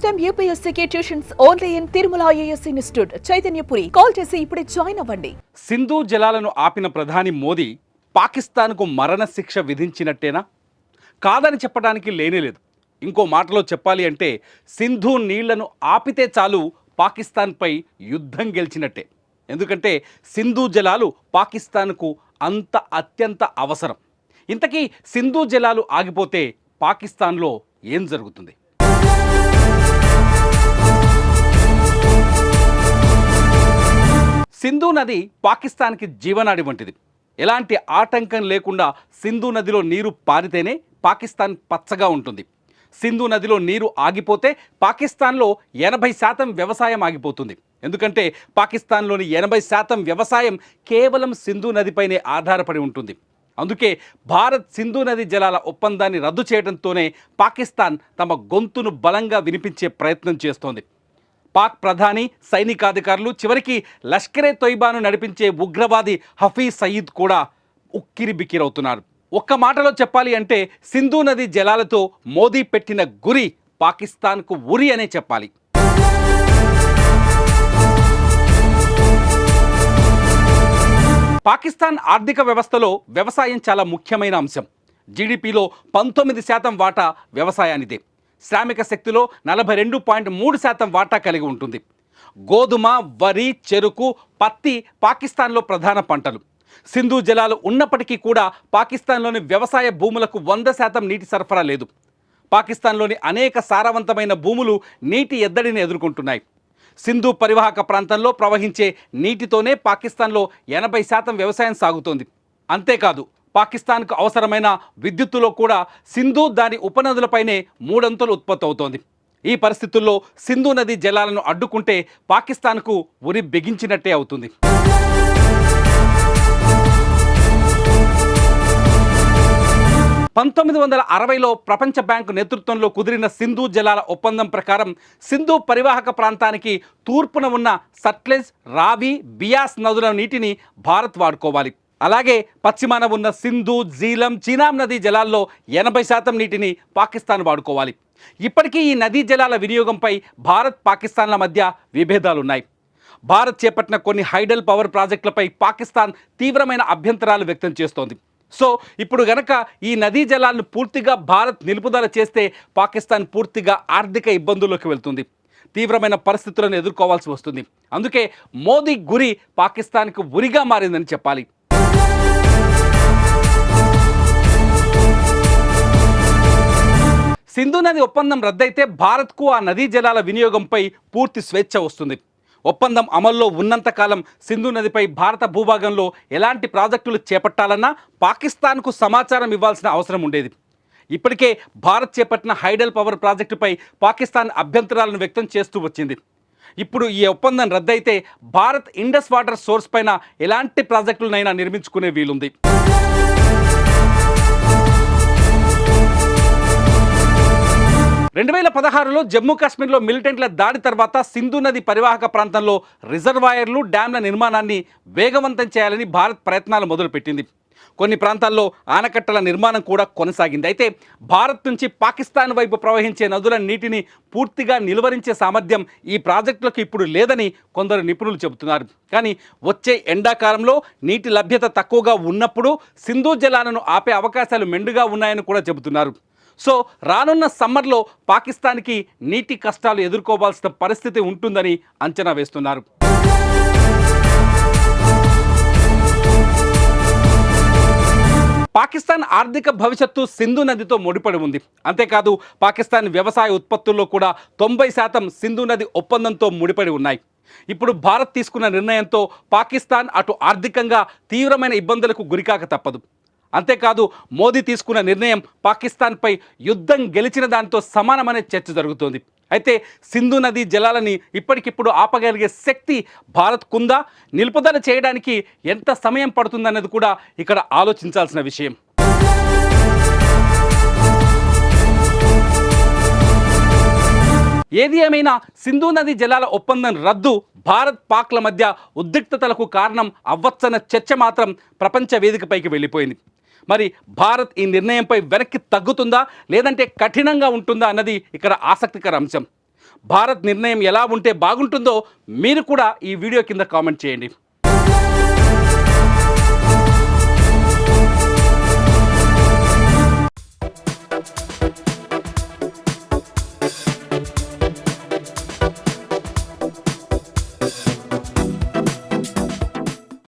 time UPSC tuitions only in Tirumala IAS institute Chaitanyapuri. Call చేసి ఇప్పుడే join అవ్వండి. సింధు జలాలను ఆపిన ప్రధాని మోదీ పాకిస్తాన్కు మరణ శిక్ష విధించినట్టేనా? కాదని చెప్పడానికి లేనేలేదు. ఇంకో మాటలో చెప్పాలి అంటే సింధు నీళ్లను ఆపితే చాలు పాకిస్తాన్పై యుద్ధం గెలిచినట్టే. ఎందుకంటే సింధు జలాలు పాకిస్తాన్కు అత్యంత అవసరం. ఇంతకీ సింధు జలాలు ఆగిపోతే పాకిస్తాన్లో ఏం జరుగుతుంది? సింధు నది పాకిస్తాన్కి జీవనాడి వంటిది. ఎలాంటి ఆటంకం లేకుండా సింధు నదిలో నీరు పారితేనే పాకిస్తాన్ పచ్చగా ఉంటుంది. సింధు నదిలో నీరు ఆగిపోతే పాకిస్తాన్లో 80% వ్యవసాయం ఆగిపోతుంది. ఎందుకంటే పాకిస్తాన్లోని 80% వ్యవసాయం కేవలం సింధు నదిపైనే ఆధారపడి ఉంటుంది. అందుకే భారత్ సింధు నది జలాల ఒప్పందాన్ని రద్దు చేయడంతోనే పాకిస్తాన్ తమ గొంతును బలంగా వినిపించే ప్రయత్నం చేస్తోంది. పాక్ ప్రధాని, సైనికాధికారులు, చివరికి లష్కరే తొయ్బాను నడిపించే ఉగ్రవాది హఫీజ్ సయీద్ కూడా ఉక్కిరి బిక్కిరవుతున్నారు. ఒక్క మాటలో చెప్పాలి అంటే సింధు నది జలాలతో మోదీ పెట్టిన గురి పాకిస్తాన్కు ఉరి అనే చెప్పాలి. పాకిస్తాన్ ఆర్థిక వ్యవస్థలో వ్యవసాయం చాలా ముఖ్యమైన అంశం. జీడిపిలో 19% వాటా వ్యవసాయానిదే. శ్రామిక శక్తిలో 42.3% వాటా కలిగి ఉంటుంది. గోధుమ, వరి, చెరుకు, పత్తి పాకిస్తాన్లో ప్రధాన పంటలు. సింధు జలాలు ఉన్నప్పటికీ కూడా పాకిస్తాన్లోని వ్యవసాయ భూములకు 100% నీటి సరఫరా లేదు. పాకిస్తాన్లోని అనేక సారవంతమైన భూములు నీటి ఎద్దడిని ఎదుర్కొంటున్నాయి. సింధు పరివాహక ప్రాంతంలో ప్రవహించే నీటితోనే పాకిస్తాన్లో 80% వ్యవసాయం సాగుతోంది. అంతేకాదు పాకిస్తాన్కు అవసరమైన విద్యుత్తులో కూడా సింధు దాని ఉపనదులపైనే 3 అంతలు ఉత్పత్తి అవుతోంది. ఈ పరిస్థితుల్లో సింధు నది జలాలను అడ్డుకుంటే పాకిస్తాన్కు ఉరి బిగించినట్టే అవుతుంది. (1960లో ప్రపంచ బ్యాంకు నేతృత్వంలో కుదిరిన సింధు జలాల ఒప్పందం ప్రకారం సింధు పరివాహక ప్రాంతానికి తూర్పున ఉన్న సట్లెజ్, రావి, బియాస్ నదుల నీటిని భారత్ వాడుకోవాలి. అలాగే పశ్చిమాన ఉన్న సింధు, జీలం, చీనాబ్ నదీ జలాల్లో 80% నీటిని పాకిస్తాన్ వాడుకోవాలి. ఇప్పటికీ ఈ నదీ జలాల వినియోగంపై భారత్, పాకిస్తాన్ల మధ్య విభేదాలున్నాయి. భారత్ చేపట్టిన కొన్ని హైడల్ పవర్ ప్రాజెక్టులపై పాకిస్తాన్ తీవ్రమైన అభ్యంతరాలు వ్యక్తం చేస్తోంది. సో ఇప్పుడు గనక ఈ నదీ జలాలను పూర్తిగా భారత్ నిలుపుదల చేస్తే పాకిస్తాన్ పూర్తిగా ఆర్థిక ఇబ్బందుల్లోకి వెళ్తుంది. తీవ్రమైన పరిస్థితులను ఎదుర్కోవాల్సి వస్తుంది. అందుకే మోదీ గురి పాకిస్తాన్కు ఉరిగా మారిందని చెప్పాలి. సింధు నది ఒప్పందం రద్దయితే భారత్కు ఆ నదీ జలాల వినియోగంపై పూర్తి స్వేచ్ఛ వస్తుంది. ఒప్పందం అమల్లో ఉన్నంతకాలం సింధు నదిపై భారత భూభాగంలో ఎలాంటి ప్రాజెక్టులు చేపట్టాలన్నా పాకిస్తాన్కు సమాచారం ఇవ్వాల్సిన అవసరం ఉండేది. ఇప్పటికే భారత్ చేపట్టిన హైడల్ పవర్ ప్రాజెక్టుపై పాకిస్తాన్ అభ్యంతరాలను వ్యక్తం చేస్తూ వచ్చింది. ఇప్పుడు ఈ ఒప్పందం రద్దయితే భారత్ ఇండస్ వాటర్ సోర్స్ పైన ఎలాంటి ప్రాజెక్టులనైనా నిర్మించుకునే వీలుంది. 2016లో జమ్మూ కాశ్మీర్లో మిలిటెంట్ల దాడి తర్వాత సింధు నది పరివాహక ప్రాంతంలో రిజర్వాయర్లు, డ్యాంల నిర్మాణాన్ని వేగవంతం చేయాలని భారత్ ప్రయత్నాలు మొదలుపెట్టింది. కొన్ని ప్రాంతాల్లో ఆనకట్టల నిర్మాణం కూడా కొనసాగింది. అయితే భారత్ నుంచి పాకిస్తాన్ వైపు ప్రవహించే నదుల నీటిని పూర్తిగా నిలువరించే సామర్థ్యం ఈ ప్రాజెక్టులకు ఇప్పుడు లేదని కొందరు నిపుణులు చెబుతున్నారు. కానీ వచ్చే ఎండాకాలంలో నీటి లభ్యత తక్కువగా ఉన్నప్పుడు సింధు జలాలను ఆపే అవకాశాలు మెండుగా ఉన్నాయని కూడా చెబుతున్నారు. సో రానున్న సమ్మర్లో పాకిస్తాన్కి నీటి కష్టాలు ఎదుర్కోవాల్సిన పరిస్థితి ఉంటుందని అంచనా వేస్తున్నారు. పాకిస్తాన్ ఆర్థిక భవిష్యత్తు సింధు నదితో ముడిపడి ఉంది. అంతేకాదు పాకిస్తాన్ వ్యవసాయ ఉత్పత్తుల్లో కూడా 90% సింధు నది ఒప్పందంతో ముడిపడి ఉన్నాయి. ఇప్పుడు భారత్ తీసుకున్న నిర్ణయంతో పాకిస్తాన్ అటు ఆర్థికంగా తీవ్రమైన ఇబ్బందులకు గురికాక తప్పదు. అంతేకాదు మోదీ తీసుకున్న నిర్ణయం పాకిస్తాన్పై యుద్ధం గెలిచిన దానితో సమానమనే చర్చ జరుగుతోంది. అయితే సింధు నదీ జలాలని ఇప్పటికిప్పుడు ఆపగలిగే శక్తి భారత్కుందా? నిలుపుదల చేయడానికి ఎంత సమయం పడుతుందన్నది కూడా ఇక్కడ ఆలోచించాల్సిన విషయం. ఏది ఏమైనా సింధు నది జలాల ఒప్పందం రద్దు భారత్, పాక్ల మధ్య ఉద్రిక్తతలకు కారణం అవ్వచ్చన్న చర్చ మాత్రం ప్రపంచ వేదికపైకి వెళ్ళిపోయింది. మరి భారత్ ఈ నిర్ణయంపై వెనక్కి తగ్గుతుందా లేదంటే కఠినంగా ఉంటుందా అన్నది ఇక్కడ ఆసక్తికర అంశం. భారత్ నిర్ణయం ఎలా ఉంటే బాగుంటుందో మీరు కూడా ఈ వీడియో కింద కామెంట్ చేయండి.